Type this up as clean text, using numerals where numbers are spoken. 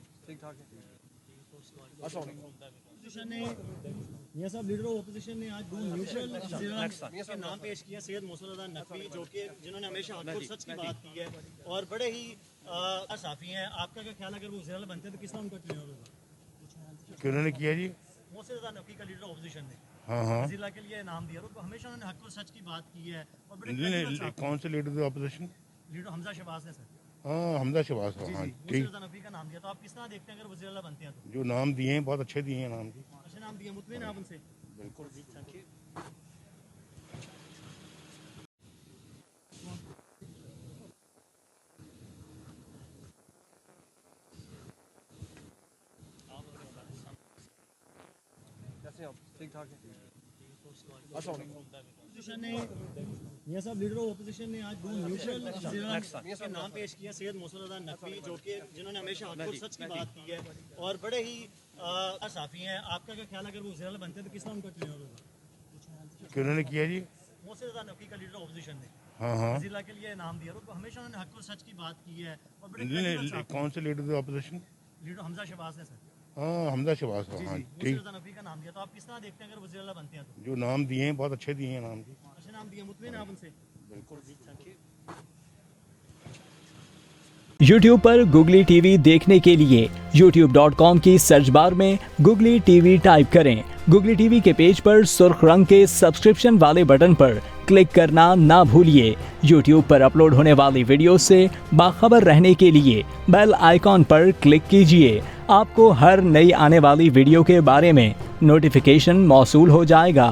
आप ठीक ठाक है। ऑपोजिशन ने मियां साहब लीडर ऑफ ऑपोजिशन ने आज दो न्यूट्रल के नाम पेश किया, सैयद मौसूद रज़ा नकवी जो कि जिन्होंने हमेशा हक और सच की बात की है और बड़े ही साफी हैं। आपका क्या ख्याल है, अगर वो वज़ीर आला बनते हैं तो किस तरह उनका चुनाव होगा? किन्होंने किया जी? मौसूद रज़ा नकवी का लीडर ऑपोजिशन ने हाँ हाँ, वज़ीर आला के लिए नाम दिया और हमेशा उन्होंने हक और सच की बात की है और बड़े कौन से लीडर थे अपोजिशन? लीडर हमजा शहबाज ने सर हाँ, हमदा शहबाज साहब, हाँ मौसूद ठीक। रज़ा नकवी का नाम दिया, तो आप किस तरह देखते हैं अगर वज़ीर आला बनते हैं तो? जो नाम दिए हैं बहुत अच्छे दिए हैं नाम जी। अच्छा नाम दिया, मुतमिन आप उनसे? बिल्कुल। Thank you. कैसे आप ठीक ठाक है। ऑपोजिशन ने मियां साहब लीडर ऑफ ऑपोजिशन ने आज दो न्यूट्रल के नाम पेश किया, सैयद मौसूद रज़ा नकवी जो कि जिन्होंने हमेशा हक और सच की बात की है और बड़े ही साफी हैं। आपका क्या ख्याल है, अगर वो वज़ीर आला बनते हैं तो किस तरह उनका चुनाव होगा? किन्होंने किया जी? मौसूद रज़ा नकवी का लीडर ऑपोजिशन ने हाँ हाँ, वज़ीर आला के लिए नाम दिया और हमेशा उन्होंने हक और सच की बात की है और बड़े कौन से लीडर थे अपोजिशन? लीडर हमजा शहबाज ने सर हाँ, हमदा शहबाज साहब, हाँ मौसूद ठीक। रज़ा नकवी का नाम दिया, तो आप किस तरह देखते हैं अगर वज़ीर आला बनते हैं तो? जो नाम दिए हैं बहुत अच्छे दिए हैं नाम जी। अच्छा नाम दिया, मुतमिन आप उनसे? बिल्कुल। Thank you. YouTube पर गुगली टीवी देखने के लिए youtube.com की सर्च बार में गुगली टीवी टाइप करें। गुगली टीवी के पेज पर सुर्ख रंग के सब्सक्रिप्शन वाले बटन पर क्लिक करना ना भूलिए। YouTube पर अपलोड होने वाली वीडियो से बाखबर रहने के लिए बेल आइकॉन पर क्लिक कीजिए। आपको हर नई आने वाली वीडियो के बारे में नोटिफिकेशन मौसूल हो जाएगा।